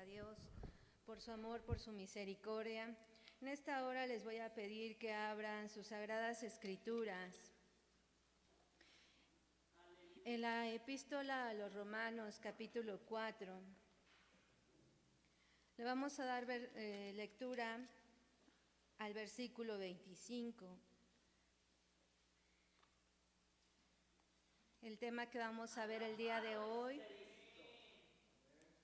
a Dios por su amor, por su misericordia. En esta hora les voy a pedir que abran sus sagradas escrituras. En la epístola a los Romanos, capítulo 4, le vamos a dar lectura al versículo 25. El tema que vamos a ver el día de hoy: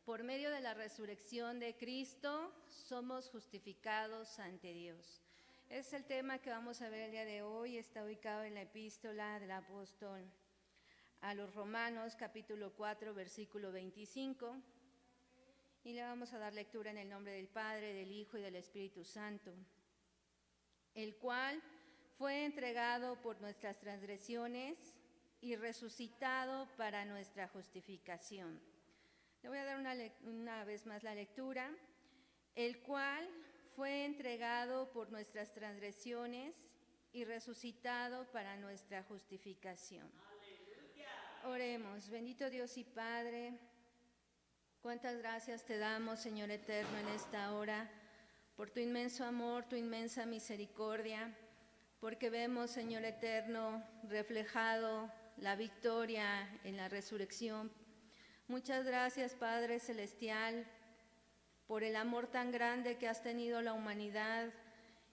por medio de la resurrección de Cristo, somos justificados ante Dios. Es el tema que vamos a ver el día de hoy. Está ubicado en la epístola del apóstol a los Romanos, capítulo 4, versículo 25. Y le vamos a dar lectura en el nombre del Padre, del Hijo y del Espíritu Santo, el cual fue entregado por nuestras transgresiones y resucitado para nuestra justificación. Le voy a dar una vez más la lectura. El cual fue entregado por nuestras transgresiones y resucitado para nuestra justificación. ¡Aleluya! Oremos. Bendito Dios y Padre, cuántas gracias te damos, Señor eterno, en esta hora, por tu inmenso amor, tu inmensa misericordia, porque vemos, Señor eterno, reflejado la victoria en la resurrección. Muchas gracias, Padre Celestial, por el amor tan grande que has tenido la humanidad,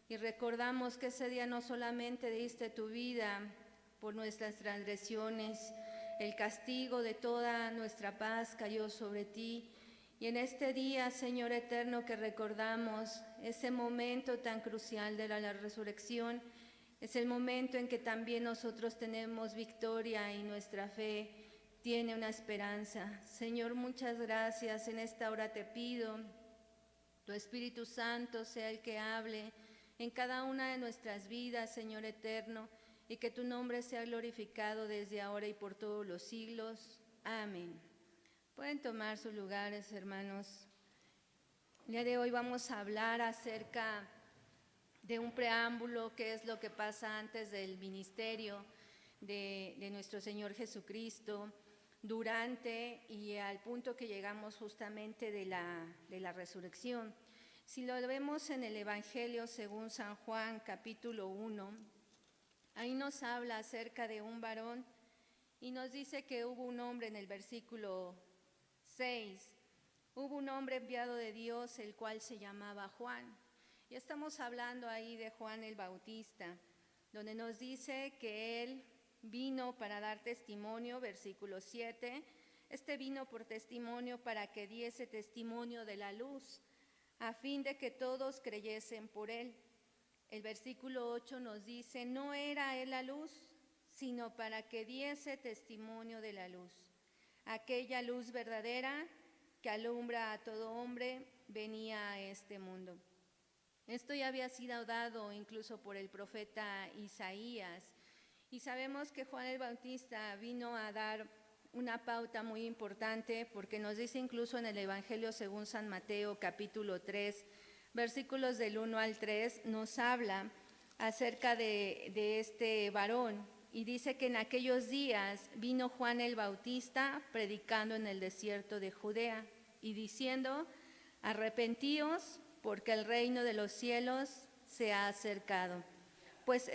y recordamos que ese día no solamente diste tu vida por nuestras transgresiones, el castigo de toda nuestra paz cayó sobre ti, y en este día, Señor eterno, que recordamos ese momento tan crucial de la resurrección, es el momento en que también nosotros tenemos victoria y nuestra fe tiene una esperanza. Señor, muchas gracias. En esta hora te pido, tu Espíritu Santo sea el que hable en cada una de nuestras vidas, Señor eterno, y que tu nombre sea glorificado desde ahora y por todos los siglos. Amén. Pueden tomar sus lugares, hermanos. El día de hoy vamos a hablar acerca de un preámbulo, que es lo que pasa antes del ministerio de nuestro Señor Jesucristo, durante y al punto que llegamos justamente de la resurrección. Si lo vemos en el Evangelio según San Juan, capítulo 1, ahí nos habla acerca de un varón y nos dice que hubo un hombre en el versículo 6, hubo un hombre enviado de Dios, el cual se llamaba Juan. Y estamos hablando ahí de Juan el Bautista, donde nos dice que él vino para dar testimonio, versículo 7, vino por testimonio para que diese testimonio de la luz, a fin de que todos creyesen por él. El versículo 8 nos dice, no era él la luz, sino para que diese testimonio de la luz. Aquella luz verdadera que alumbra a todo hombre venía a este mundo. Esto ya había sido dado incluso por el profeta Isaías, y sabemos que Juan el Bautista vino a dar una pauta muy importante, porque nos dice incluso en el Evangelio según San Mateo, capítulo 3, versículos del 1 al 3, nos habla acerca de este varón, y dice que en aquellos días vino Juan el Bautista predicando en el desierto de Judea, y diciendo, arrepentíos, porque el reino de los cielos se ha acercado. Pues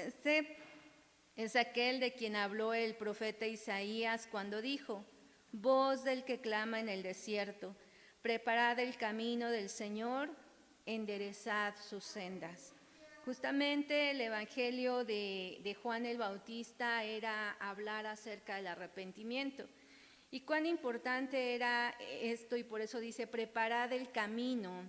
es aquel de quien habló el profeta Isaías cuando dijo, voz del que clama en el desierto, preparad el camino del Señor, enderezad sus sendas. Justamente el Evangelio de Juan el Bautista era hablar acerca del arrepentimiento. Y cuán importante era esto, y por eso dice, preparad el camino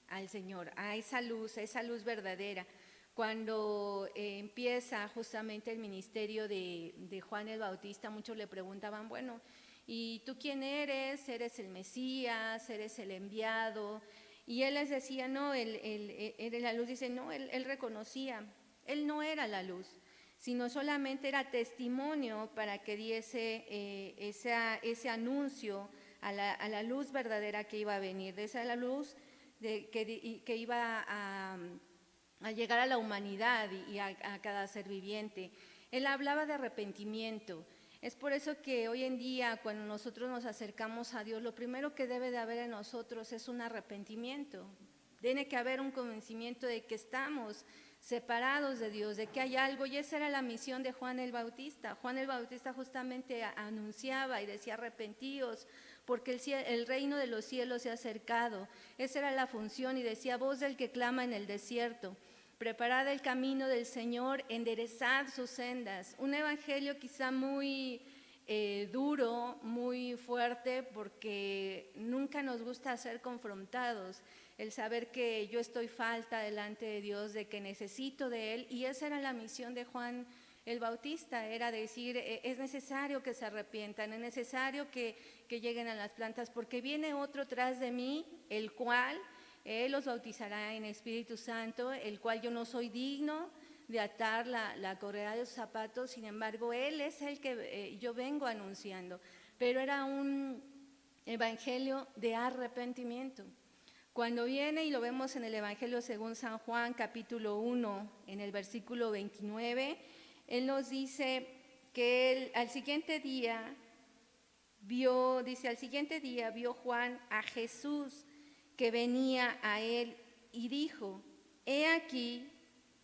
al Señor, a esa luz verdadera. Cuando empieza justamente el ministerio de Juan el Bautista, muchos le preguntaban, bueno, ¿y tú quién eres? ¿Eres el Mesías? ¿Eres el enviado? Y él les decía, no, él era la luz. Dice, no, él reconocía, él no era la luz, sino solamente era testimonio para que diese ese anuncio a la luz verdadera que iba a venir, de esa la luz que iba a llegar a la humanidad y a cada ser viviente. Él hablaba de arrepentimiento. Es por eso que hoy en día, cuando nosotros nos acercamos a Dios, lo primero que debe de haber en nosotros es un arrepentimiento. Tiene que haber un convencimiento de que estamos separados de Dios, de que hay algo, y esa era la misión de Juan el Bautista. Juan el Bautista justamente anunciaba y decía: arrepentíos, porque el reino de los cielos se ha acercado. Esa era la función, y decía: voz del que clama en el desierto, preparad el camino del Señor, enderezad sus sendas. Un evangelio quizá muy duro, muy fuerte, porque nunca nos gusta ser confrontados, el saber que yo estoy falta delante de Dios, de que necesito de Él, y esa era la misión de Juan el Bautista, era decir: es necesario que se arrepientan, es necesario que lleguen a las plantas, porque viene otro tras de mí, el cual Él los bautizará en Espíritu Santo, el cual yo no soy digno de atar la correa de sus zapatos. Sin embargo, Él es el que yo vengo anunciando. Pero era un evangelio de arrepentimiento. Cuando viene, y lo vemos en el Evangelio según San Juan, capítulo 1, en el versículo 29, Él nos dice que al siguiente día vio Juan a Jesús que venía a él y dijo: he aquí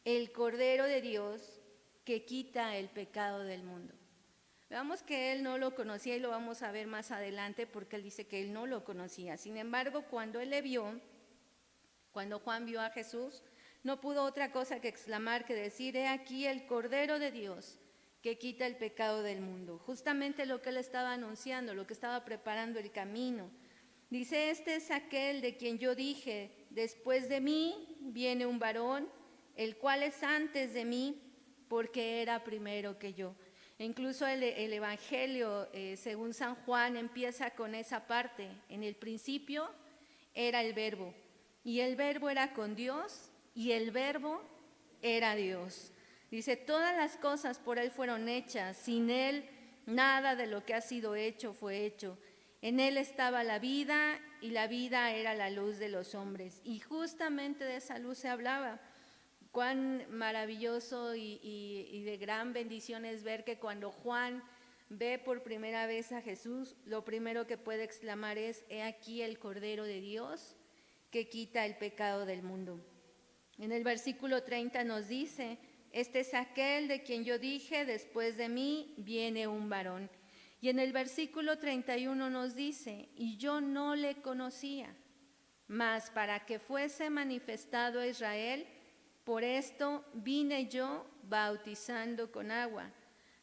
el Cordero de Dios que quita el pecado del mundo. Veamos que él no lo conocía, y lo vamos a ver más adelante, porque él dice que él no lo conocía. Sin embargo, cuando Juan vio a Jesús, no pudo otra cosa que exclamar, que decir: he aquí el Cordero de Dios que quita el pecado del mundo. Justamente lo que él estaba anunciando, lo que estaba preparando el camino. Dice: este es aquel de quien yo dije: después de mí viene un varón, el cual es antes de mí, porque era primero que yo. E incluso el Evangelio según San Juan empieza con esa parte: en el principio era el Verbo, y el Verbo era con Dios, y el Verbo era Dios. Dice: todas las cosas por Él fueron hechas, sin Él nada de lo que ha sido hecho fue hecho. En Él estaba la vida, y la vida era la luz de los hombres. Y justamente de esa luz se hablaba. Cuán maravilloso y de gran bendición es ver que cuando Juan ve por primera vez a Jesús, lo primero que puede exclamar es: he aquí el Cordero de Dios que quita el pecado del mundo. En el versículo 30 nos dice: este es aquel de quien yo dije: después de mí viene un varón. Y en el versículo 31 nos dice: y yo no le conocía, mas para que fuese manifestado a Israel, por esto vine yo bautizando con agua.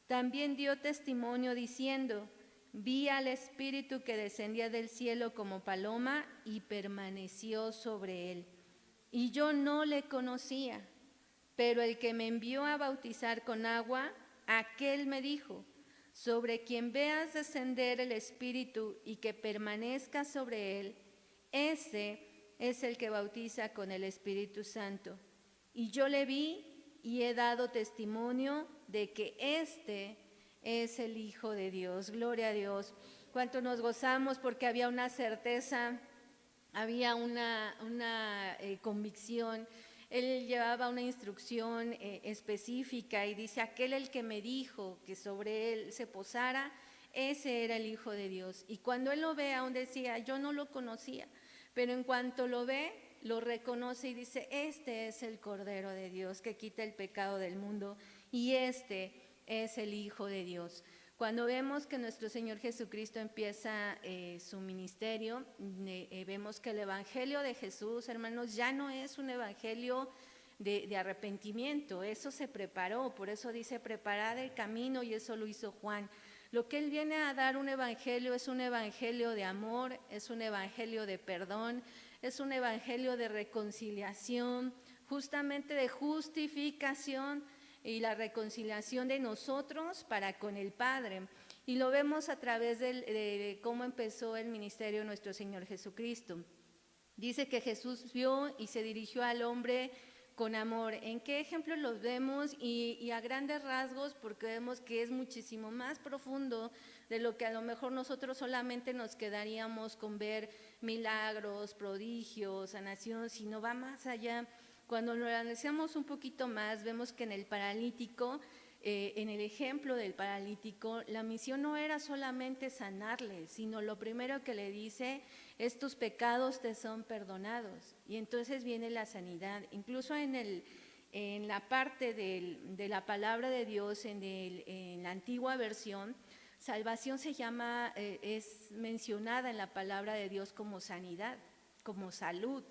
También dio testimonio diciendo: vi al Espíritu que descendía del cielo como paloma y permaneció sobre él. Y yo no le conocía, pero el que me envió a bautizar con agua, aquel me dijo: sobre quien veas descender el Espíritu y que permanezca sobre él, ese es el que bautiza con el Espíritu Santo. Y yo le vi y he dado testimonio de que este es el Hijo de Dios. Gloria a Dios. Cuánto nos gozamos, porque había una certeza, había una convicción. Él llevaba una instrucción específica, y dice: aquel el que me dijo que sobre él se posara, ese era el Hijo de Dios. Y cuando él lo ve, aún decía: yo no lo conocía, pero en cuanto lo ve, lo reconoce y dice: este es el Cordero de Dios que quita el pecado del mundo, y este es el Hijo de Dios. Cuando vemos que nuestro Señor Jesucristo empieza su ministerio, vemos que el Evangelio de Jesús, hermanos, ya no es un evangelio de arrepentimiento. Eso se preparó, por eso dice: preparad el camino, y eso lo hizo Juan. Lo que Él viene a dar un evangelio es un evangelio de amor, es un evangelio de perdón, es un evangelio de reconciliación, justamente de justificación y la reconciliación de nosotros para con el Padre. Y lo vemos a través de cómo empezó el ministerio de nuestro Señor Jesucristo. Dice que Jesús vio y se dirigió al hombre con amor. ¿En qué ejemplos los vemos? Y a grandes rasgos, porque vemos que es muchísimo más profundo de lo que a lo mejor nosotros solamente nos quedaríamos con ver milagros, prodigios, sanación, sino va más allá. Cuando lo analizamos un poquito más, vemos que en el paralítico en el ejemplo del paralítico, la misión no era solamente sanarle, sino lo primero que le dice es: tus pecados te son perdonados. Y entonces viene la sanidad. Incluso en la parte de la palabra de Dios, en la antigua versión, salvación es mencionada en la palabra de Dios como sanidad, como salud.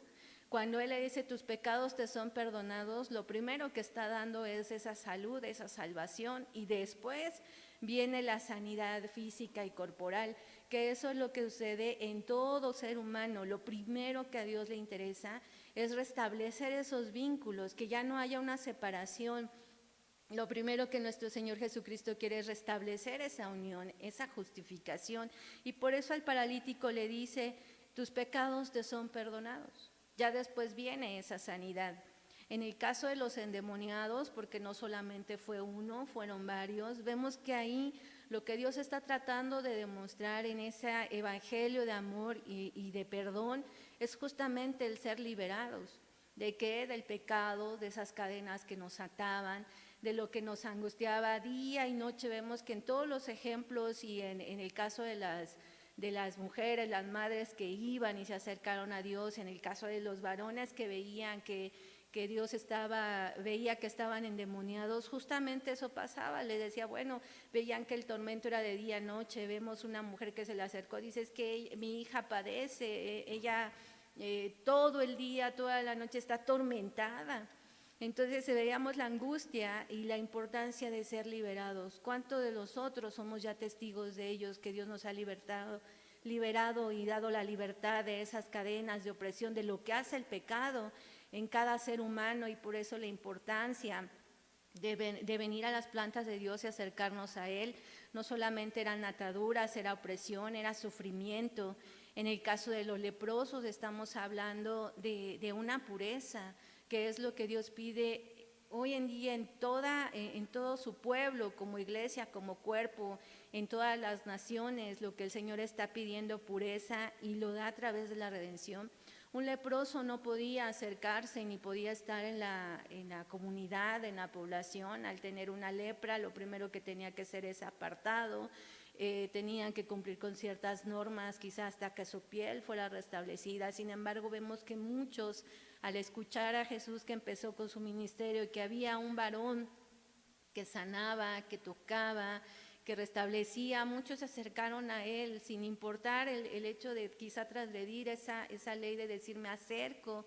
Cuando Él le dice tus pecados te son perdonados, lo primero que está dando es esa salud, esa salvación, y después viene la sanidad física y corporal, que eso es lo que sucede en todo ser humano. Lo primero que a Dios le interesa es restablecer esos vínculos, que ya no haya una separación. Lo primero que nuestro Señor Jesucristo quiere es restablecer esa unión, esa justificación, y por eso al paralítico le dice: tus pecados te son perdonados. Ya después viene esa sanidad. En el caso de los endemoniados, porque no solamente fue uno, fueron varios, vemos que ahí lo que Dios está tratando de demostrar en ese evangelio de amor y de perdón es justamente el ser liberados. ¿De qué? Del pecado, de esas cadenas que nos ataban, de lo que nos angustiaba día y noche. Vemos que en todos los ejemplos y en el caso de las mujeres, las madres que iban y se acercaron a Dios, en el caso de los varones que veían que Dios veía que estaban endemoniados, justamente eso pasaba. Le decía, bueno, veían que el tormento era de día a noche. Vemos una mujer que se le acercó, dice: es que mi hija padece, ella todo el día, toda la noche está atormentada. Entonces veíamos la angustia y la importancia de ser liberados. ¿Cuántos de nosotros somos ya testigos de ellos, que Dios nos ha liberado y dado la libertad de esas cadenas de opresión, de lo que hace el pecado en cada ser humano? Y por eso la importancia de venir a las plantas de Dios y acercarnos a Él. No solamente eran ataduras, era opresión, era sufrimiento. En el caso de los leprosos estamos hablando de una pureza, que es lo que Dios pide hoy en día en todo su pueblo, como iglesia, como cuerpo, en todas las naciones. Lo que el Señor está pidiendo, pureza, y lo da a través de la redención. Un leproso no podía acercarse ni podía estar en la comunidad, en la población. Al tener una lepra, lo primero que tenía que hacer es apartado. Tenían que cumplir con ciertas normas, quizás hasta que su piel fuera restablecida. Sin embargo, vemos que muchos, al escuchar a Jesús que empezó con su ministerio y que había un varón que sanaba, que tocaba, que restablecía, muchos se acercaron a Él sin importar el hecho de quizá transgredir esa ley de decir: me acerco,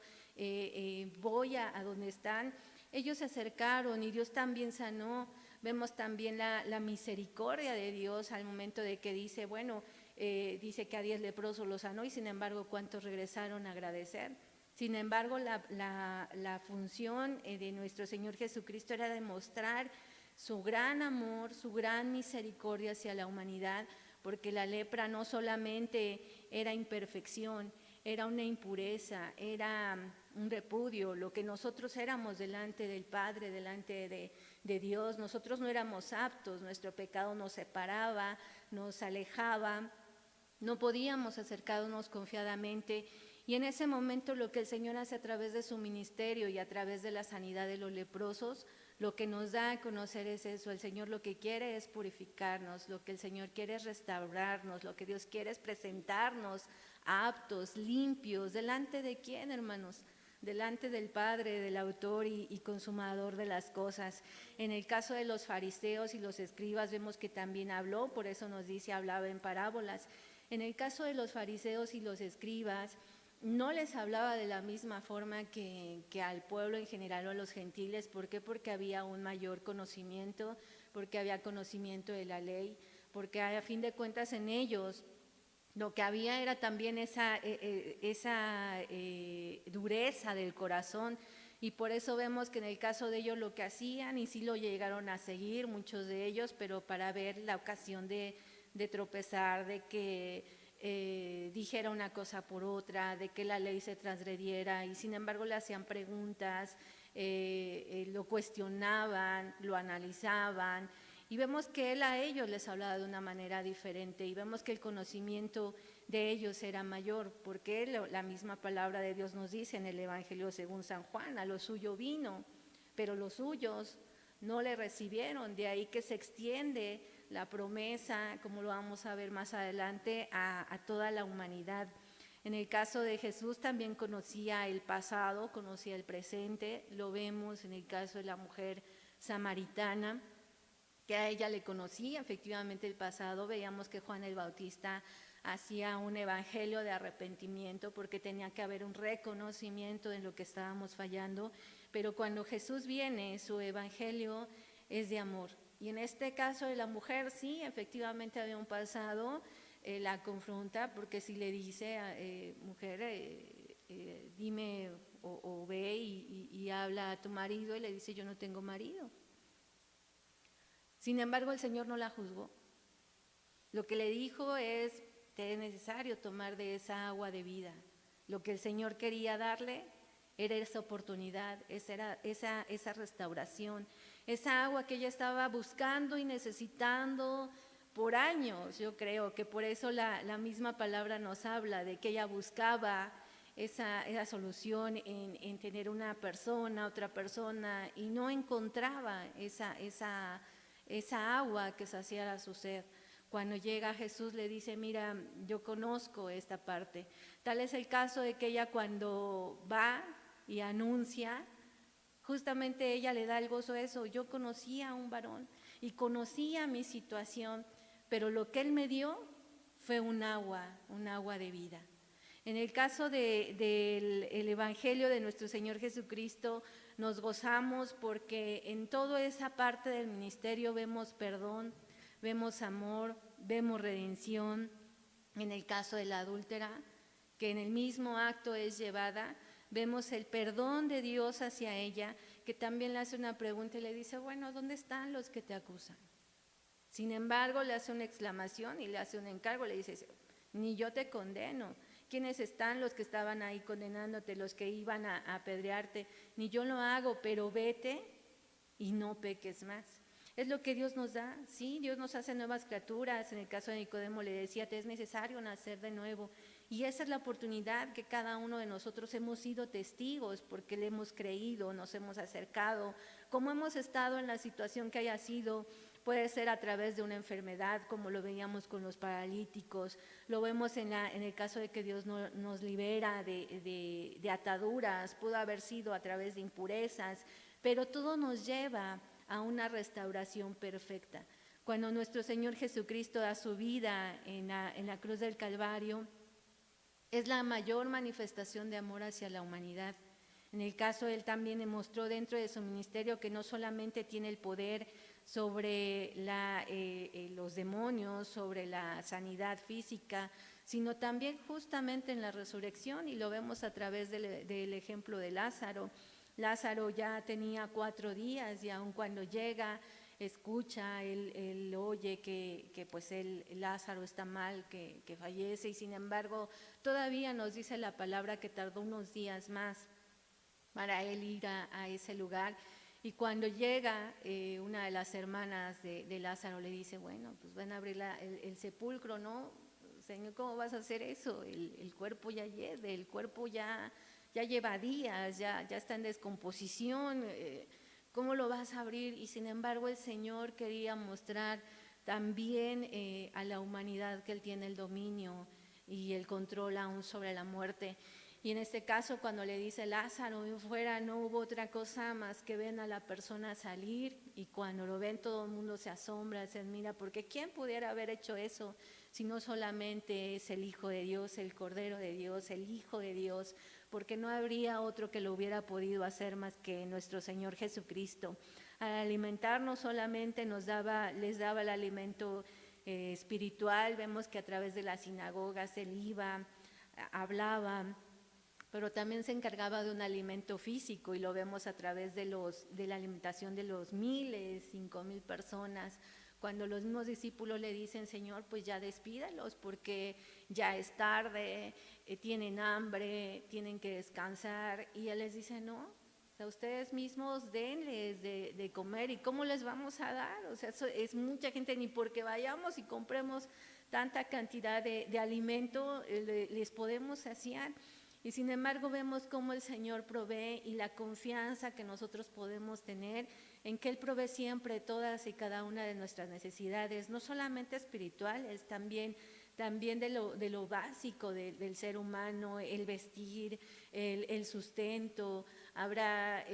voy a donde están. Ellos se acercaron y Dios también sanó. Vemos también la misericordia de Dios al momento de que dice, bueno, dice que a 10 leprosos los sanó, y sin embargo, ¿cuántos regresaron a agradecer? Sin embargo, la función de nuestro Señor Jesucristo era demostrar su gran amor, su gran misericordia hacia la humanidad, porque la lepra no solamente era imperfección, era una impureza, era un repudio, lo que nosotros éramos delante del Padre, delante de Dios. Nosotros no éramos aptos, nuestro pecado nos separaba, nos alejaba, no podíamos acercarnos confiadamente. Y en ese momento lo que el Señor hace a través de su ministerio y a través de la sanidad de los leprosos, lo que nos da a conocer es eso. El Señor lo que quiere es purificarnos, lo que el Señor quiere es restaurarnos, lo que Dios quiere es presentarnos aptos, limpios. ¿Delante de quién, hermanos? Delante del Padre, del autor y consumador de las cosas. En el caso de los fariseos y los escribas vemos que también habló, por eso nos dice hablaba en parábolas. En el caso de los fariseos y los escribas, no les hablaba de la misma forma que al pueblo en general o a los gentiles. ¿Por qué? Porque había un mayor conocimiento, porque había conocimiento de la ley, porque a fin de cuentas en ellos lo que había era también esa dureza del corazón. Y por eso vemos que en el caso de ellos lo que hacían, y sí lo llegaron a seguir muchos de ellos, pero para ver la ocasión de tropezar, de que dijera una cosa por otra, de que la ley se transgrediera, y sin embargo le hacían preguntas, lo cuestionaban, lo analizaban, y vemos que él a ellos les hablaba de una manera diferente, y vemos que el conocimiento de ellos era mayor, porque la misma palabra de Dios nos dice en el Evangelio según San Juan: a lo suyo vino, pero los suyos no le recibieron, de ahí que se extiende la promesa, como lo vamos a ver más adelante, a toda la humanidad. En el caso de Jesús también conocía el pasado, conocía el presente, lo vemos en el caso de la mujer samaritana, que a ella le conocía efectivamente el pasado. Veíamos que Juan el Bautista hacía un evangelio de arrepentimiento porque tenía que haber un reconocimiento de lo que estábamos fallando, pero cuando Jesús viene, su evangelio es de amor. Y en este caso de la mujer, sí, efectivamente había un pasado, la confronta porque si le dice, mujer, dime o ve y habla a tu marido, y le dice, yo no tengo marido. Sin embargo, el Señor no la juzgó. Lo que le dijo es, te es necesario tomar de esa agua de vida. Lo que el Señor quería darle era esa oportunidad, esa restauración, esa agua que ella estaba buscando y necesitando por años. Yo creo que por eso la misma palabra nos habla de que ella buscaba esa solución en tener una persona, otra persona, y no encontraba esa agua que saciara su sed. Cuando llega Jesús le dice, mira, yo conozco esta parte. Tal es el caso de que ella cuando va y anuncia, justamente ella le da el gozo de eso. Yo conocía a un varón y conocía mi situación, pero lo que él me dio fue un agua de vida. En el caso del Evangelio de nuestro Señor Jesucristo, nos gozamos porque en toda esa parte del ministerio vemos perdón, vemos amor, vemos redención. En el caso de la adúltera, que en el mismo acto es llevada, vemos el perdón de Dios hacia ella, que también le hace una pregunta y le dice, bueno, ¿dónde están los que te acusan? Sin embargo, le hace una exclamación y le hace un encargo, le dice, ni yo te condeno. ¿Quiénes están los que estaban ahí condenándote, los que iban a apedrearte? Ni yo lo hago, pero vete y no peques más. Es lo que Dios nos da, sí, Dios nos hace nuevas criaturas. En el caso de Nicodemo le decía, te es necesario nacer de nuevo. Y esa es la oportunidad que cada uno de nosotros hemos sido testigos, porque le hemos creído, nos hemos acercado, como hemos estado en la situación que haya sido. Puede ser a través de una enfermedad, como lo veíamos con los paralíticos, lo vemos en el caso de que Dios nos libera de ataduras, pudo haber sido a través de impurezas, pero todo nos lleva a una restauración perfecta. Cuando nuestro Señor Jesucristo da su vida en la cruz del Calvario, es la mayor manifestación de amor hacia la humanidad. En el caso, Él también demostró dentro de su ministerio que no solamente tiene el poder sobre los demonios, sobre la sanidad física, sino también justamente en la resurrección, y lo vemos a través del ejemplo de Lázaro. Lázaro ya tenía 4 días y aun cuando llega, escucha, él oye que pues Lázaro está mal, que fallece, y sin embargo todavía nos dice la palabra que tardó unos días más para él ir a ese lugar. Y cuando llega, una de las hermanas de Lázaro le dice, bueno, pues van a abrir el sepulcro, ¿no? Señor, ¿cómo vas a hacer eso? El cuerpo ya hiede, el cuerpo ya lleva días, ya está en descomposición, ¿cómo lo vas a abrir? Y sin embargo el Señor quería mostrar también a la humanidad que Él tiene el dominio y el control aún sobre la muerte. Y en este caso, cuando le dice Lázaro, ven fuera, no hubo otra cosa más que ven a la persona salir, y cuando lo ven todo el mundo se asombra, se admira, porque ¿quién pudiera haber hecho eso si no solamente es el Hijo de Dios, el Cordero de Dios, el Hijo de Dios? Porque no habría otro que lo hubiera podido hacer más que nuestro Señor Jesucristo. Al alimentarnos solamente les daba el alimento espiritual. Vemos que a través de las sinagogas Él iba, hablaba, pero también se encargaba de un alimento físico, y lo vemos a través de la alimentación de los 5,000 personas. Cuando los mismos discípulos le dicen, Señor, pues ya despídalos porque ya es tarde, tienen hambre, tienen que descansar, y Él les dice, no, o sea, ustedes mismos denles de comer. ¿Y cómo les vamos a dar? O sea, eso es mucha gente, ni porque vayamos y compremos tanta cantidad de alimento les podemos saciar. Y sin embargo vemos cómo el Señor provee y la confianza que nosotros podemos tener en que Él provee siempre todas y cada una de nuestras necesidades, no solamente espirituales, también de lo básico del ser humano, el vestir, el sustento. Habrá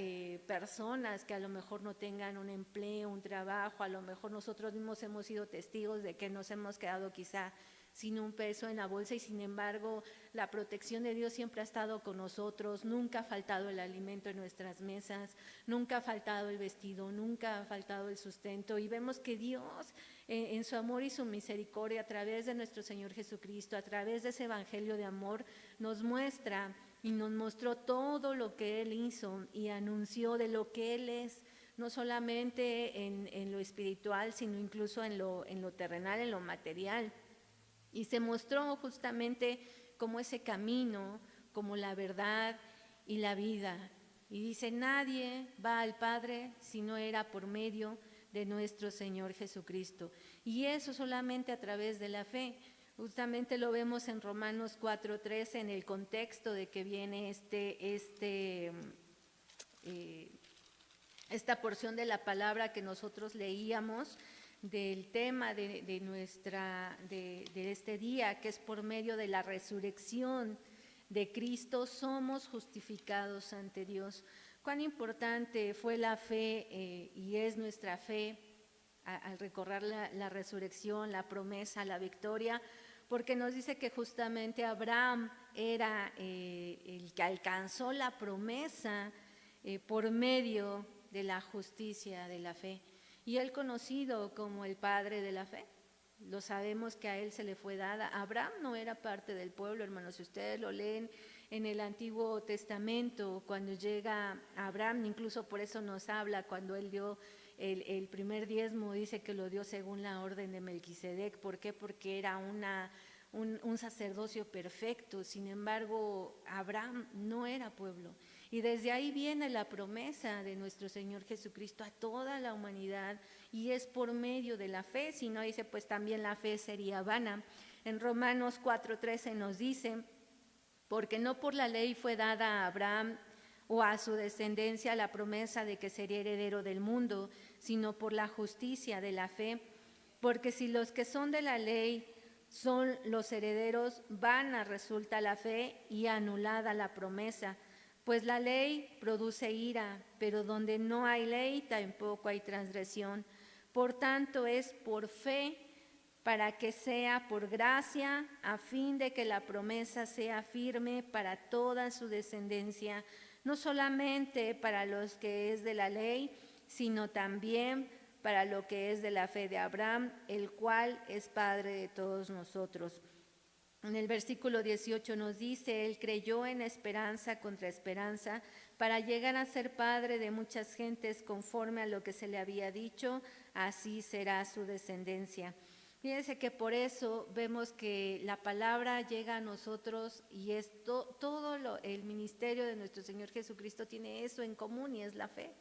personas que a lo mejor no tengan un empleo, un trabajo, a lo mejor nosotros mismos hemos sido testigos de que nos hemos quedado quizá sin un peso en la bolsa y sin embargo la protección de Dios siempre ha estado con nosotros, nunca ha faltado el alimento en nuestras mesas, nunca ha faltado el vestido, nunca ha faltado el sustento y vemos que Dios en su amor y su misericordia a través de nuestro Señor Jesucristo, a través de ese evangelio de amor nos muestra y nos mostró todo lo que Él hizo y anunció de lo que Él es, no solamente en lo espiritual, sino incluso en lo terrenal, en lo material. Y se mostró justamente como ese camino, como la verdad y la vida. Y dice, nadie va al Padre si no era por medio de nuestro Señor Jesucristo. Y eso solamente a través de la fe. Justamente lo vemos en Romanos 4:13 en el contexto de que viene esta porción de la palabra que nosotros leíamos del tema de este día, que es por medio de la resurrección de Cristo somos justificados ante Dios. Cuán importante fue la fe y es nuestra fe al recorrer la resurrección, la promesa, la victoria, porque nos dice que justamente Abraham era el que alcanzó la promesa por medio de la justicia de la fe. Y él conocido como el padre de la fe. Lo sabemos que a él se le fue dada. Abraham no era parte del pueblo, hermanos. Si ustedes lo leen en el Antiguo Testamento, cuando llega Abraham, incluso por eso nos habla, cuando él dio el primer diezmo, dice que lo dio según la orden de Melquisedec. ¿Por qué? Porque era un sacerdocio perfecto. Sin embargo, Abraham no era pueblo. Y desde ahí viene la promesa de nuestro Señor Jesucristo a toda la humanidad y es por medio de la fe. Si no dice, pues también la fe sería vana. En Romanos 4:13 nos dice, porque no por la ley fue dada a Abraham o a su descendencia la promesa de que sería heredero del mundo, sino por la justicia de la fe. Porque si los que son de la ley son los herederos, vana resulta la fe y anulada la promesa. Pues la ley produce ira, pero donde no hay ley tampoco hay transgresión. Por tanto es por fe, para que sea por gracia, a fin de que la promesa sea firme para toda su descendencia, no solamente para los que es de la ley, sino también para lo que es de la fe de Abraham, el cual es Padre de todos nosotros. En el versículo 18 nos dice, él creyó en esperanza contra esperanza para llegar a ser padre de muchas gentes conforme a lo que se le había dicho, así será su descendencia. Fíjense que por eso vemos que la palabra llega a nosotros y es el ministerio de nuestro Señor Jesucristo tiene eso en común y es la fe.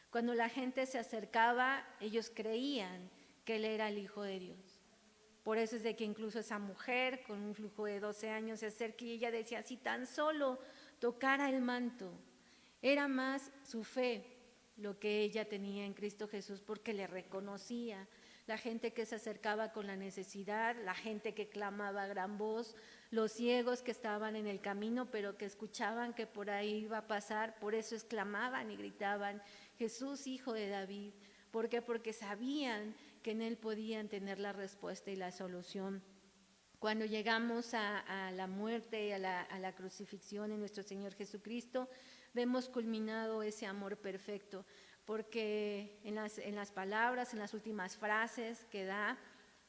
Cuando la gente se acercaba, ellos creían que Él era el Hijo de Dios. Por eso es de que incluso esa mujer con un flujo de 12 años se acerca y ella decía, si tan solo tocara el manto, era más su fe lo que ella tenía en Cristo Jesús porque le reconocía. La gente que se acercaba con la necesidad, la gente que clamaba a gran voz, los ciegos que estaban en el camino pero que escuchaban que por ahí iba a pasar, por eso exclamaban y gritaban, Jesús, Hijo de David. ¿Por qué? Porque sabían que en Él podían tener la respuesta y la solución. Cuando llegamos a la muerte y a la crucifixión en nuestro Señor Jesucristo, vemos culminado ese amor perfecto, porque en las palabras, en las últimas frases que da,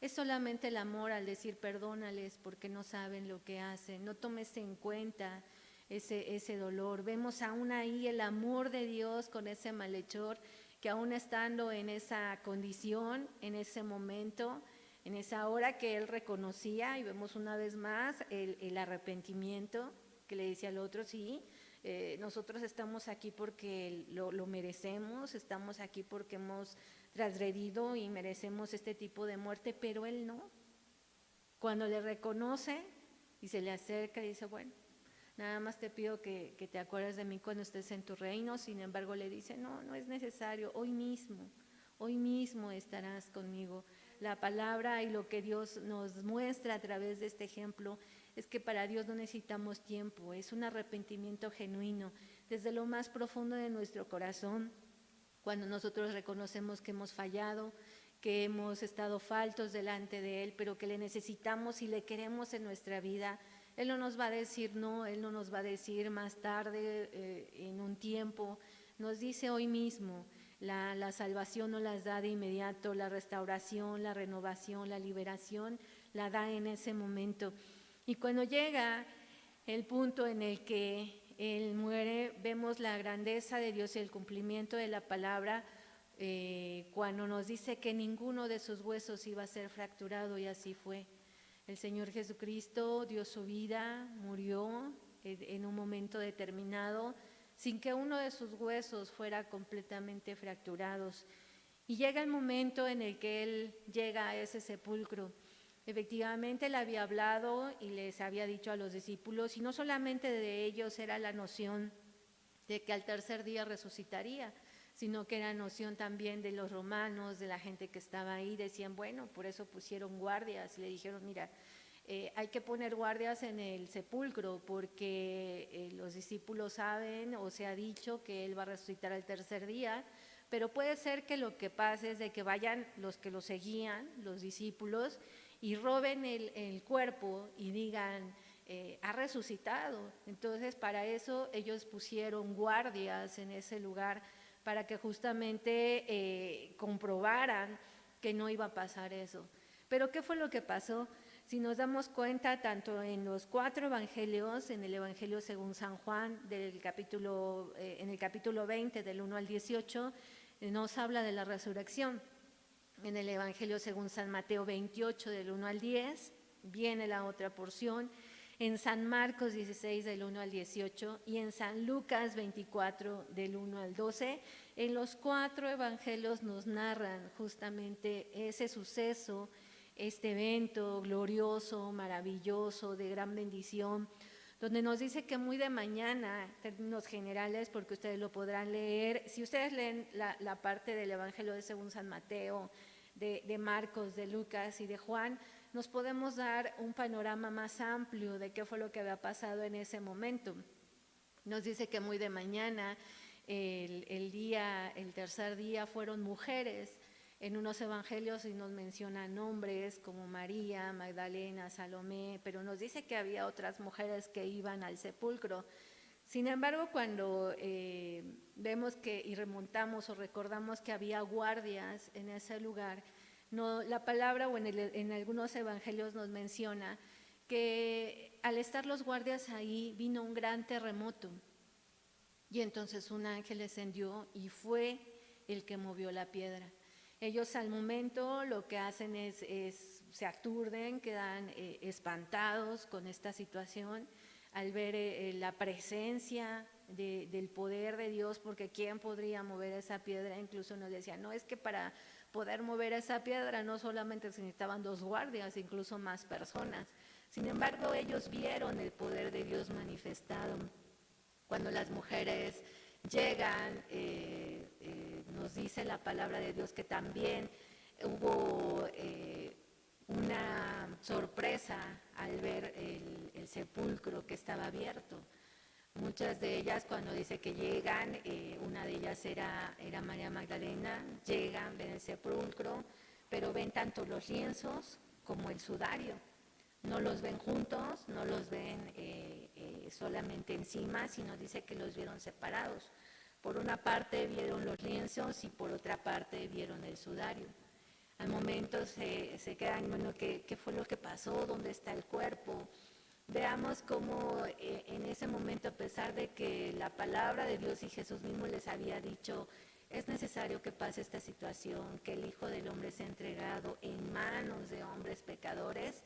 es solamente el amor al decir perdónales porque no saben lo que hacen, no tomes en cuenta ese dolor. Vemos aún ahí el amor de Dios con ese malhechor que aún estando en esa condición, en ese momento, en esa hora que él reconocía, y vemos una vez más el arrepentimiento que le dice al otro, sí, nosotros estamos aquí porque lo merecemos, estamos aquí porque hemos transgredido y merecemos este tipo de muerte, pero él no. Cuando le reconoce y se le acerca y dice, bueno, nada más te pido que te acuerdes de mí cuando estés en tu reino. Sin embargo, le dice, no, no es necesario, hoy mismo estarás conmigo. La palabra y lo que Dios nos muestra a través de este ejemplo es que para Dios no necesitamos tiempo, es un arrepentimiento genuino desde lo más profundo de nuestro corazón. Cuando nosotros reconocemos que hemos fallado, que hemos estado faltos delante de Él, pero que le necesitamos y le queremos en nuestra vida, Él no nos va a decir no, Él no nos va a decir más tarde, en un tiempo, nos dice hoy mismo. La salvación no las da de inmediato, la restauración, la renovación, la liberación la da en ese momento. Y cuando llega el punto en el que Él muere, vemos la grandeza de Dios y el cumplimiento de la palabra, cuando nos dice que ninguno de sus huesos iba a ser fracturado, y así fue. El Señor Jesucristo dio su vida, murió en un momento determinado, sin que uno de sus huesos fuera completamente fracturados. Y llega el momento en el que Él llega a ese sepulcro. Efectivamente, Él había hablado y les había dicho a los discípulos, y no solamente de ellos era la noción de que al tercer día resucitaría, sino que era noción también de los romanos, de la gente que estaba ahí. Decían, bueno, por eso pusieron guardias, y le dijeron, mira, hay que poner guardias en el sepulcro porque los discípulos saben o se ha dicho que Él va a resucitar al tercer día, pero puede ser que lo que pase es de que vayan los que lo seguían, los discípulos, y roben el cuerpo y digan, ha resucitado. Entonces para eso ellos pusieron guardias en ese lugar para que justamente comprobaran que no iba a pasar eso. Pero ¿qué fue lo que pasó? Si nos damos cuenta, tanto en los 4 evangelios, en el Evangelio según San Juan, en el capítulo 20, del 1 al 18, nos habla de la resurrección. En el Evangelio según San Mateo 28, del 1 al 10, viene la otra porción. En San Marcos 16, del 1 al 18, y en San Lucas 24, del 1 al 12, en los 4 evangelios nos narran justamente ese suceso, este evento glorioso, maravilloso, de gran bendición, donde nos dice que muy de mañana, en términos generales, porque ustedes lo podrán leer, si ustedes leen la parte del Evangelio de según San Mateo, de Marcos, de Lucas y de Juan, nos podemos dar un panorama más amplio de qué fue lo que había pasado en ese momento. Nos dice que muy de mañana, el tercer día, fueron mujeres. En unos evangelios y nos mencionan nombres como María, Magdalena, Salomé, pero nos dice que había otras mujeres que iban al sepulcro. Sin embargo, cuando vemos que y remontamos o recordamos que había guardias en ese lugar, no, la palabra o en algunos evangelios nos menciona que al estar los guardias ahí vino un gran terremoto, y entonces un ángel descendió y fue el que movió la piedra. Ellos al momento lo que hacen es se aturden, quedan espantados con esta situación al ver la presencia del poder de Dios, porque ¿quién podría mover esa piedra? Incluso nos decían, no, es que para poder mover esa piedra no solamente se necesitaban 2 guardias, incluso más personas. Sin embargo, ellos vieron el poder de Dios manifestado. Cuando las mujeres llegan, nos dice la palabra de Dios que también hubo una sorpresa al ver el sepulcro que estaba abierto. Muchas de ellas, cuando dice que llegan, una de ellas era María Magdalena, llegan, ven el sepulcro, pero ven tanto los lienzos como el sudario. No los ven juntos, no los ven solamente encima, sino dice que los vieron separados. Por una parte vieron los lienzos y por otra parte vieron el sudario. Al momento se quedan, bueno, ¿qué fue lo que pasó? ¿Dónde está el cuerpo? Veamos cómo en ese momento, a pesar de que la palabra de Dios y Jesús mismo les había dicho, es necesario que pase esta situación, que el Hijo del Hombre sea entregado en manos de hombres pecadores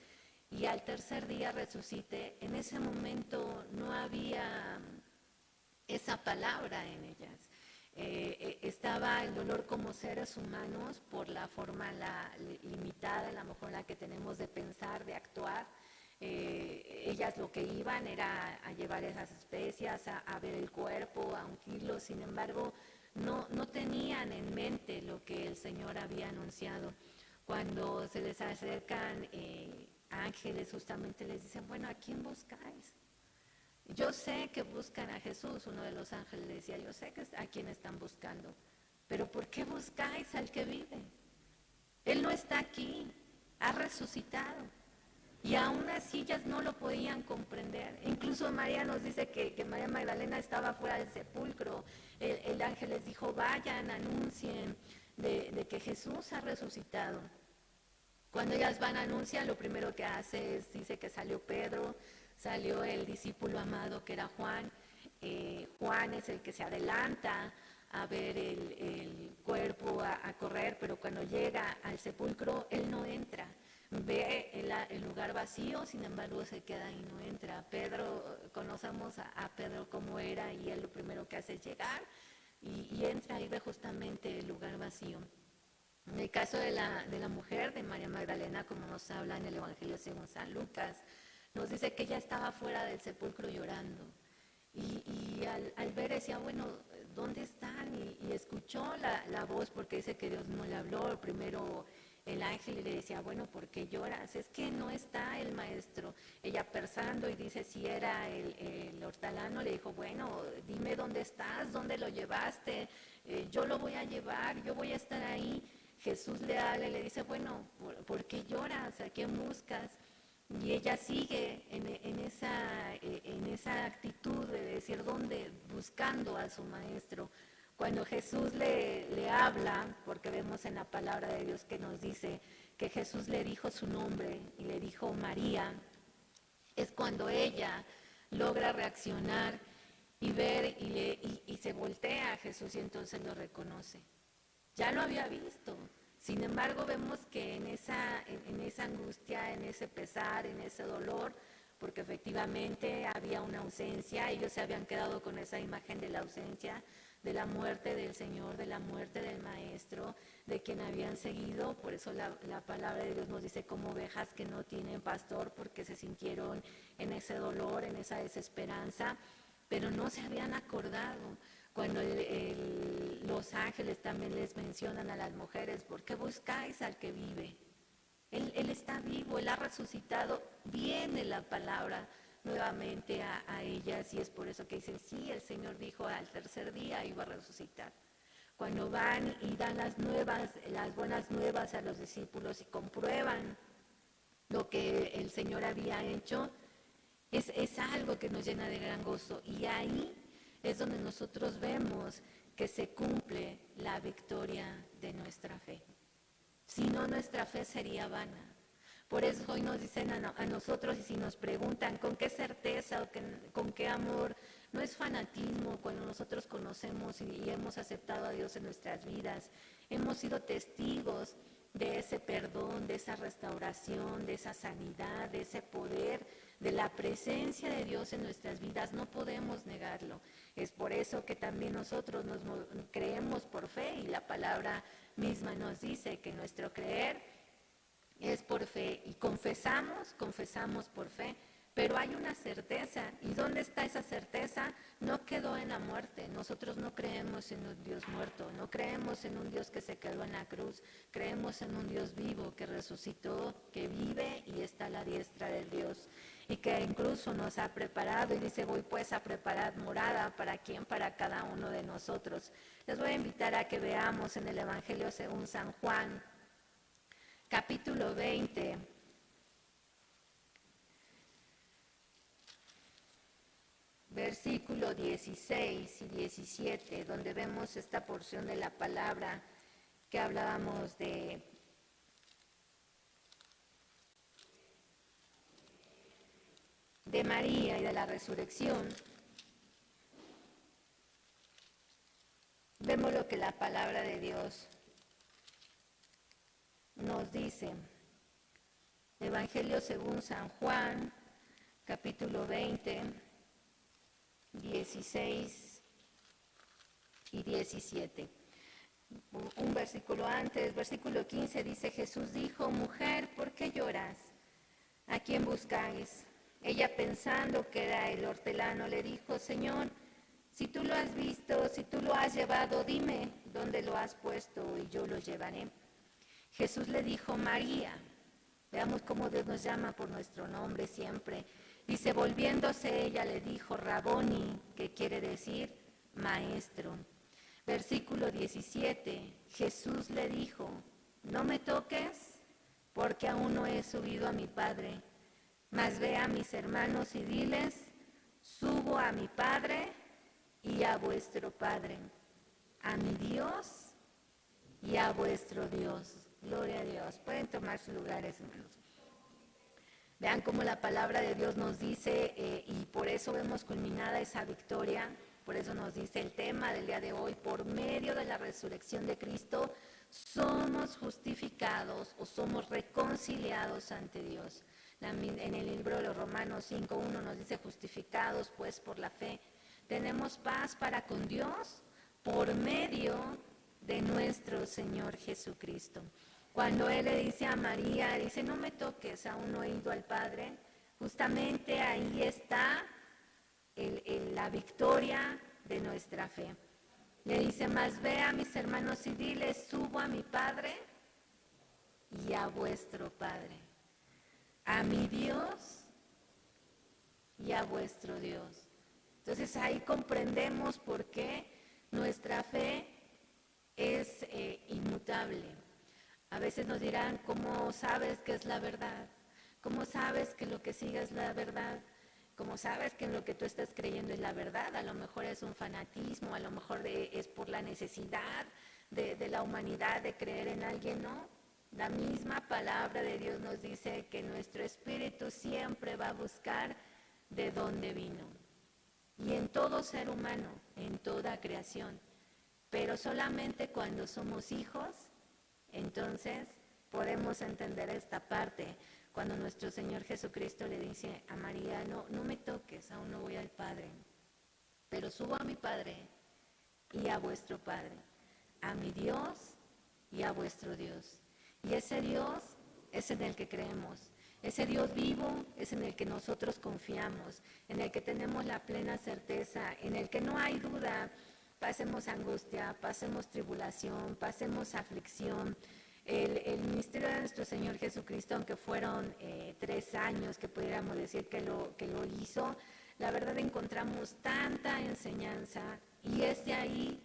y al tercer día resucite, en ese momento no había esa palabra en ellas. Estaba el dolor como seres humanos por la forma limitada, a lo mejor la que tenemos de pensar, de actuar. ellas lo que iban era a llevar esas especias, a ver el cuerpo, a ungirlo. Sin embargo, no tenían en mente lo que el Señor había anunciado. Cuando se les acercan ángeles, justamente les dicen, bueno, ¿a quién buscáis? Yo sé que buscan a Jesús. Uno de los ángeles decía, yo sé que a quién están buscando, pero ¿por qué buscáis al que vive? Él no está aquí, ha resucitado. Y aún así ellas no lo podían comprender. Incluso María nos dice que María Magdalena estaba fuera del sepulcro. El ángel les dijo, vayan, anuncien de que Jesús ha resucitado. Cuando ellas van a anunciar, lo primero que hace es, dice que salió Pedro, salió el discípulo amado que era Juan. Juan es el que se adelanta a ver el cuerpo, a correr, pero cuando llega al sepulcro, él no entra. Ve el lugar vacío, sin embargo se queda y no entra. Pedro, conocemos a Pedro como era, y él lo primero que hace es llegar y entra y ve justamente el lugar vacío. En el caso de la mujer, de María Magdalena, como nos habla en el Evangelio según San Lucas, nos dice que ella estaba fuera del sepulcro llorando. Y al ver decía, bueno, ¿dónde están? Y escuchó la voz, porque dice que Dios no le habló. Primero el ángel le decía, bueno, ¿por qué lloras? Es que no está el maestro. Ella pensando y dice, si era el hortelano, le dijo, bueno, dime dónde estás, dónde lo llevaste, yo lo voy a llevar, yo voy a estar ahí. Jesús le habla y le dice, bueno, ¿por qué lloras? ¿A quién buscas? Y ella sigue en esa actitud de decir, ¿dónde? Buscando a su maestro. Cuando Jesús le habla, porque vemos en la palabra de Dios que nos dice que Jesús le dijo su nombre y le dijo María, es cuando ella logra reaccionar y ver y se voltea a Jesús y entonces lo reconoce. Ya lo había visto. Sin embargo, vemos que en esa angustia, en ese pesar, en ese dolor, porque efectivamente había una ausencia, ellos se habían quedado con esa imagen de la ausencia, de la muerte del Señor, de la muerte del Maestro, de quien habían seguido. Por eso la palabra de Dios nos dice como ovejas que no tienen pastor, porque se sintieron en ese dolor, en esa desesperanza, pero no se habían acordado. Cuando los ángeles también les mencionan a las mujeres, ¿por qué buscáis al que vive? Él está vivo, Él ha resucitado. Viene la palabra nuevamente a ellas, y es por eso que dicen, sí, el Señor dijo al tercer día iba a resucitar. Cuando van y dan las buenas nuevas a los discípulos y comprueban lo que el Señor había hecho, es algo que nos llena de gran gozo. Y ahí es donde nosotros vemos que se cumple la victoria de nuestra fe. Si no, nuestra fe sería vana. Por eso hoy nos dicen a nosotros, y si nos preguntan con qué certeza o con qué amor, no es fanatismo cuando nosotros conocemos y hemos aceptado a Dios en nuestras vidas. Hemos sido testigos de ese perdón, de esa restauración, de esa sanidad, de ese poder, de la presencia de Dios en nuestras vidas. No podemos negarlo. Es por eso que también nosotros nos creemos por fe, y la palabra misma nos dice que nuestro creer es por fe, y confesamos por fe, pero hay una certeza. ¿Y dónde está esa certeza? No quedó en la muerte. Nosotros no creemos en un Dios muerto, no creemos en un Dios que se quedó en la cruz, creemos en un Dios vivo que resucitó, que vive y está a la diestra del Dios, y que incluso nos ha preparado, y dice, voy pues a preparar morada. ¿Para quién? Para cada uno de nosotros. Les voy a invitar a que veamos en el Evangelio según San Juan, capítulo 20, versículo 16 y 17, donde vemos esta porción de la palabra que hablábamos de María y de la resurrección. Vemos lo que la palabra de Dios nos dice. Evangelio según San Juan, capítulo 20, 16 y 17. Un versículo antes, versículo 15, dice, Jesús dijo, mujer, ¿por qué lloras? ¿A quién buscáis? Ella, pensando que era el hortelano, le dijo: Señor, si tú lo has visto, si tú lo has llevado, dime dónde lo has puesto y yo lo llevaré. Jesús le dijo: María. Veamos cómo Dios nos llama por nuestro nombre siempre. Dice: volviéndose ella le dijo: Raboni, que quiere decir maestro. Versículo 17, Jesús le dijo: no me toques, porque aún no he subido a mi Padre, mas ve a mis hermanos y diles: subo a mi Padre y a vuestro Padre, a mi Dios y a vuestro Dios. Gloria a Dios. Pueden tomar sus lugares, hermanos. Vean cómo la palabra de Dios nos dice, y por eso vemos culminada esa victoria. Por eso nos dice el tema del día de hoy: por medio de la resurrección de Cristo somos justificados o somos reconciliados ante Dios. En el libro de los Romanos 5:1 nos dice: justificados pues por la fe, tenemos paz para con Dios por medio de nuestro Señor Jesucristo. Cuando Él le dice a María, dice: no me toques, aún no he ido al Padre, justamente ahí está la victoria de nuestra fe. Le dice: mas ve a mis hermanos y diles: subo a mi Padre y a vuestro Padre, a mi Dios y a vuestro Dios. Entonces ahí comprendemos por qué nuestra fe es inmutable. A veces nos dirán: ¿cómo sabes que es la verdad? ¿Cómo sabes que lo que sigue es la verdad? ¿Cómo sabes que lo que tú estás creyendo es la verdad? A lo mejor es un fanatismo, a lo mejor es por la necesidad de la humanidad de creer en alguien, ¿no? La misma palabra de Dios nos dice que nuestro espíritu siempre va a buscar de dónde vino. Y en todo ser humano, en toda creación. Pero solamente cuando somos hijos, entonces podemos entender esta parte. Cuando nuestro Señor Jesucristo le dice a María: no me toques, aún no voy al Padre, pero subo a mi Padre y a vuestro Padre, a mi Dios y a vuestro Dios. Y ese Dios es en el que creemos. Ese Dios vivo es en el que nosotros confiamos, en el que tenemos la plena certeza, en el que no hay duda. Pasemos angustia, pasemos tribulación, pasemos aflicción. El ministerio de nuestro Señor Jesucristo, aunque fueron 3 años que pudiéramos decir que lo hizo, la verdad encontramos tanta enseñanza, y es de ahí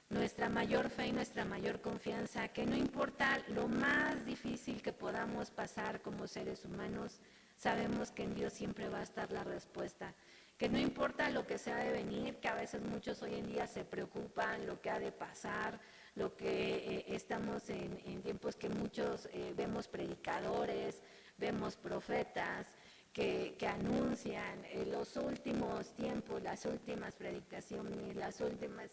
nuestra mayor fe y nuestra mayor confianza, que no importa lo más difícil que podamos pasar como seres humanos, sabemos que en Dios siempre va a estar la respuesta. Que no importa lo que sea de venir, que a veces muchos hoy en día se preocupan, lo que ha de pasar, lo que estamos en tiempos que muchos vemos predicadores, vemos profetas que anuncian los últimos tiempos, las últimas predicaciones, las últimas.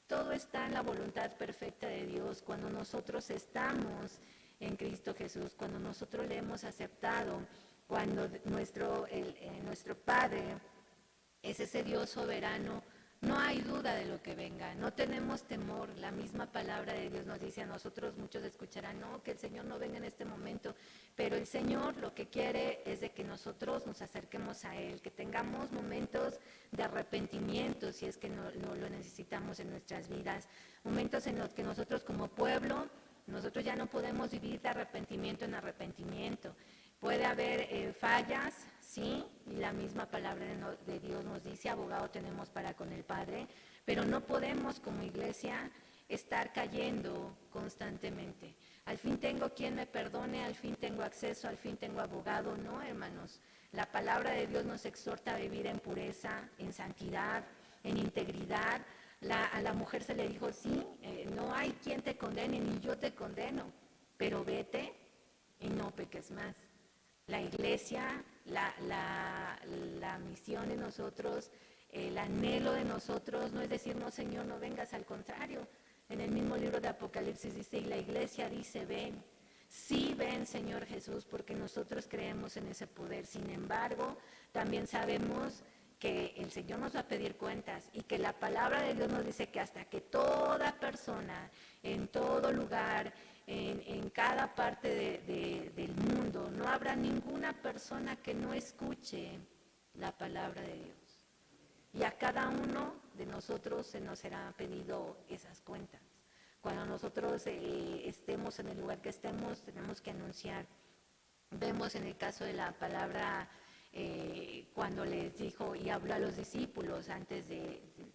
Todo está en la voluntad perfecta de Dios. Cuando nosotros estamos en Cristo Jesús, cuando nosotros le hemos aceptado, cuando nuestro Padre es ese Dios soberano, no hay duda de lo que venga, no tenemos temor. La misma palabra de Dios nos dice a nosotros: muchos escucharán: no, que el Señor no venga en este momento, pero el Señor lo que quiere es de que nosotros nos acerquemos a Él, que tengamos momentos de arrepentimiento si es que no lo necesitamos en nuestras vidas, momentos en los que nosotros como pueblo, nosotros ya no podemos vivir de arrepentimiento en arrepentimiento. Puede haber fallas, sí, y la misma palabra de Dios nos dice: abogado tenemos para con el Padre, pero no podemos como iglesia estar cayendo constantemente. Al fin tengo quien me perdone, al fin tengo acceso, al fin tengo abogado. No, hermanos, la palabra de Dios nos exhorta a vivir en pureza, en santidad, en integridad. A la mujer se le dijo: sí, no hay quien te condene, ni yo te condeno, pero vete y no peques más. La iglesia, la misión de nosotros, el anhelo de nosotros no es decir: no, Señor, no vengas. Al contrario, en el mismo libro de Apocalipsis dice, y la iglesia dice: ven. Sí, ven, Señor Jesús, porque nosotros creemos en ese poder. Sin embargo, también sabemos que el Señor nos va a pedir cuentas, y que la palabra de Dios nos dice que hasta que toda persona, en todo lugar, en cada parte del mundo. No habrá ninguna persona que no escuche la palabra de Dios. Y a cada uno de nosotros se nos será pedido esas cuentas. Cuando nosotros estemos en el lugar que estemos, tenemos que anunciar. Vemos en el caso de la palabra, cuando les dijo y habló a los discípulos,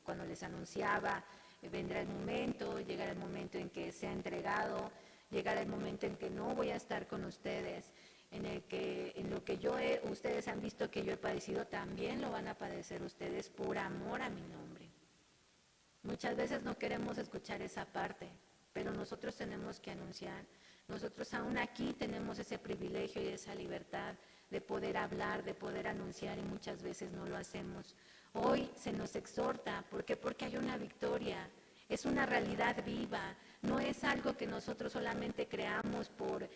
cuando les anunciaba, vendrá el momento, llegará el momento en que sea entregado, llegará el momento en que no voy a estar con ustedes, en lo que ustedes han visto que yo he padecido, también lo van a padecer ustedes por amor a mi nombre. Muchas veces no queremos escuchar esa parte, pero nosotros tenemos que anunciar. Nosotros aún aquí tenemos ese privilegio y esa libertad de poder hablar, de poder anunciar, y muchas veces no lo hacemos. Hoy se nos exhorta, ¿por qué? Porque hay una victoria, es una realidad viva, no es algo que nosotros solamente creamos por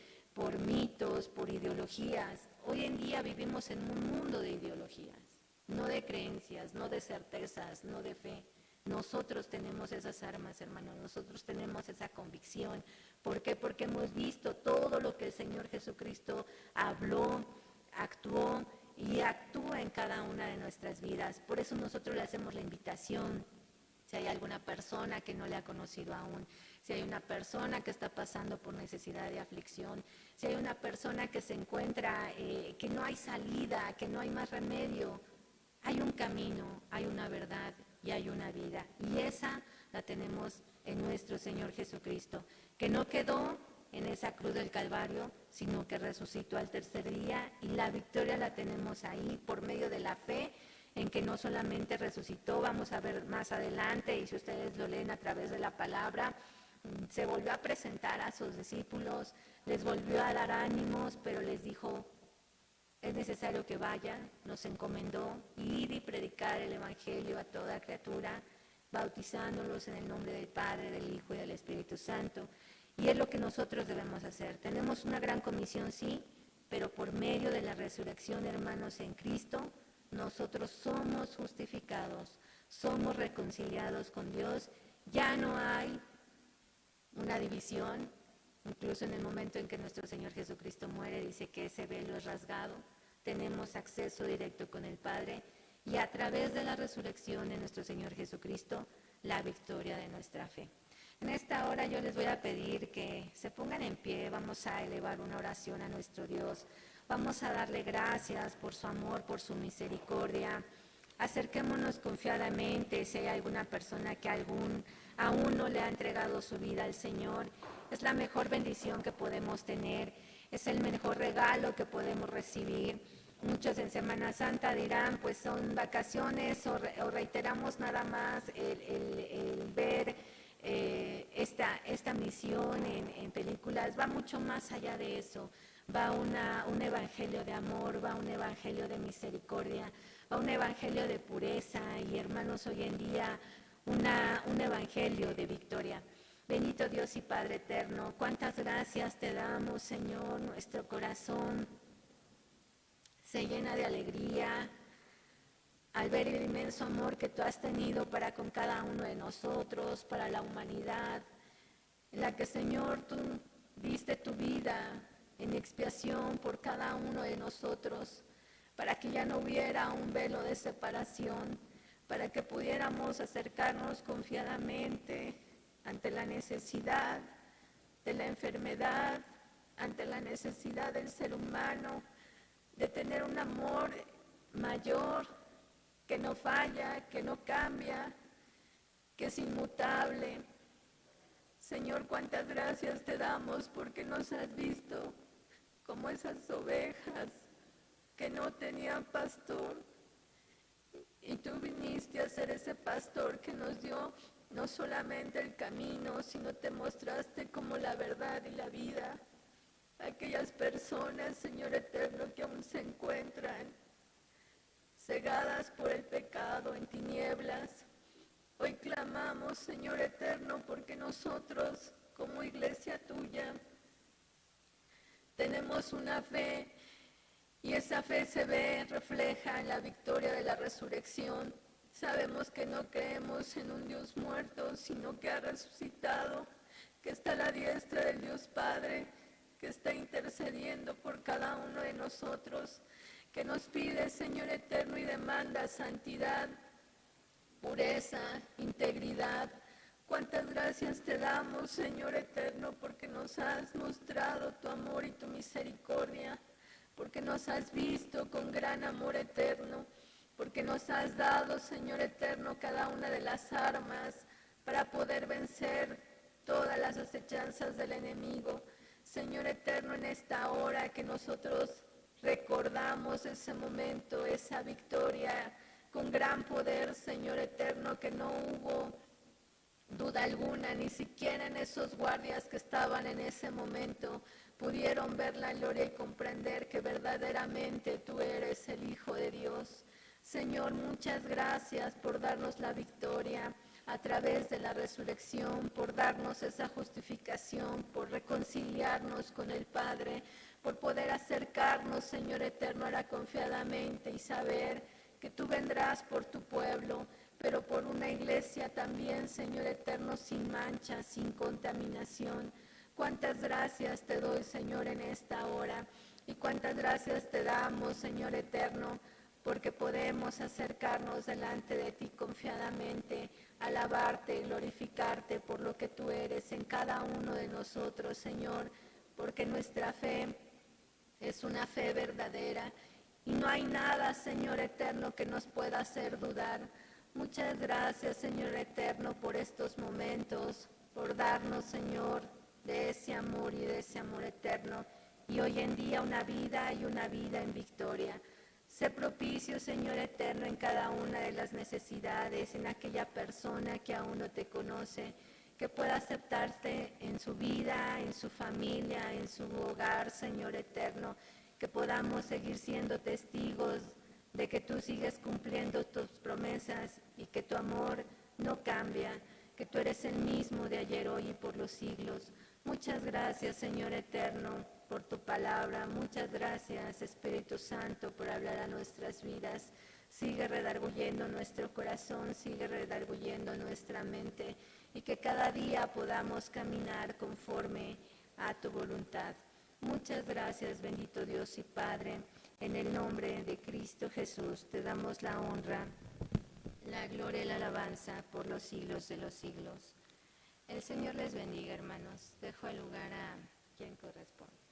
mitos, por ideologías. Hoy en día vivimos en un mundo de ideologías, no de creencias, no de certezas, no de fe. Nosotros tenemos esas armas, hermanos, nosotros tenemos esa convicción. ¿Por qué? Porque hemos visto todo lo que el Señor Jesucristo habló, actuó y actúa en cada una de nuestras vidas. Por eso nosotros le hacemos la invitación. Si hay alguna persona que no le ha conocido aún, si hay una persona que está pasando por necesidad de aflicción, si hay una persona que se encuentra, que no hay salida, que no hay más remedio, hay un camino, hay una verdad y hay una vida. Y esa la tenemos en nuestro Señor Jesucristo, que no quedó en esa cruz del Calvario, sino que resucitó al tercer día, y la victoria la tenemos ahí por medio de la fe, en que no solamente resucitó, vamos a ver más adelante, y si ustedes lo leen a través de la palabra, se volvió a presentar a sus discípulos, les volvió a dar ánimos, pero les dijo, es necesario que vayan, nos encomendó ir y predicar el Evangelio a toda criatura, bautizándolos en el nombre del Padre, del Hijo y del Espíritu Santo. Y es lo que nosotros debemos hacer. Tenemos una gran comisión, sí, pero por medio de la resurrección, hermanos, en Cristo, nosotros somos justificados, somos reconciliados con Dios. Ya no hay una división. Incluso en el momento en que nuestro Señor Jesucristo muere, dice que ese velo es rasgado. Tenemos acceso directo con el Padre, y a través de la resurrección de nuestro Señor Jesucristo, la victoria de nuestra fe. En esta hora yo les voy a pedir que se pongan en pie, vamos a elevar una oración a nuestro Dios, vamos a darle gracias por su amor, por su misericordia. Acerquémonos confiadamente. Si hay alguna persona que aún no le ha entregado su vida al Señor, es la mejor bendición que podemos tener, es el mejor regalo que podemos recibir. Muchos en Semana Santa dirán, pues son vacaciones, o reiteramos nada más el ver esta misión en películas. Va mucho más allá de eso. Va un evangelio de amor, va un evangelio de misericordia, va un evangelio de pureza, y hermanos, hoy en día un evangelio de victoria. Bendito Dios y Padre eterno, cuántas gracias te damos, Señor. Nuestro corazón se llena de alegría al ver el inmenso amor que tú has tenido para con cada uno de nosotros, para la humanidad, en la que, Señor, tú diste tu vida en expiación por cada uno de nosotros, para que ya no hubiera un velo de separación, para que pudiéramos acercarnos confiadamente ante la necesidad de la enfermedad, ante la necesidad del ser humano, de tener un amor mayor, que no falla, que no cambia, que es inmutable. Señor, cuántas gracias te damos porque nos has visto como esas ovejas que no tenían pastor, y tú viniste a ser ese pastor que nos dio no solamente el camino, sino te mostraste como la verdad y la vida. Aquellas personas, Señor eterno, que aún se encuentran cegadas por el pecado, en tinieblas, hoy clamamos, Señor eterno, porque nosotros, como iglesia tuya, tenemos una fe, y esa fe se ve, refleja en la victoria de la resurrección. Sabemos que no creemos en un Dios muerto, sino que ha resucitado, que está a la diestra del Dios Padre, que está intercediendo por cada uno de nosotros, que nos pide, Señor eterno, y demanda santidad, pureza, integridad. Cuántas gracias te damos, Señor eterno, porque nos has mostrado tu amor y tu misericordia, porque nos has visto con gran amor eterno, porque nos has dado, Señor eterno, cada una de las armas para poder vencer todas las acechanzas del enemigo. Señor eterno, en esta hora que nosotros recordamos ese momento, esa victoria con gran poder, Señor eterno, que no hubo duda alguna, ni siquiera en esos guardias que estaban en ese momento pudieron ver la gloria y comprender que verdaderamente tú eres el Hijo de Dios. Señor, muchas gracias por darnos la victoria a través de la resurrección, por darnos esa justificación, por reconciliarnos con el Padre, por poder acercarnos, Señor eterno, ahora confiadamente y saber que tú vendrás por tu pueblo, pero por una iglesia también, Señor eterno, sin mancha, sin contaminación. Cuántas gracias te doy, Señor, en esta hora, y cuántas gracias te damos, Señor eterno, porque podemos acercarnos delante de ti confiadamente, alabarte, glorificarte por lo que tú eres en cada uno de nosotros, Señor, porque nuestra fe es una fe verdadera y no hay nada, Señor eterno, que nos pueda hacer dudar. Muchas gracias, Señor eterno, por estos momentos, por darnos, Señor, de ese amor y de ese amor eterno. Y hoy en día una vida y una vida en victoria. Sé propicio, Señor eterno, en cada una de las necesidades, en aquella persona que aún no te conoce, que pueda aceptarte en su vida, en su familia, en su hogar, Señor eterno, que podamos seguir siendo testigos de que tú sigues cumpliendo tus promesas y que tu amor no cambia, que tú eres el mismo de ayer, hoy y por los siglos. Muchas gracias, Señor eterno, por tu palabra. Muchas gracias, Espíritu Santo, por hablar a nuestras vidas. Sigue redarguyendo nuestro corazón, sigue redarguyendo nuestra mente, y que cada día podamos caminar conforme a tu voluntad. Muchas gracias, bendito Dios y Padre. En el nombre de Cristo Jesús te damos la honra, la gloria y la alabanza por los siglos de los siglos. El Señor les bendiga, hermanos. Dejo el lugar a quien corresponde.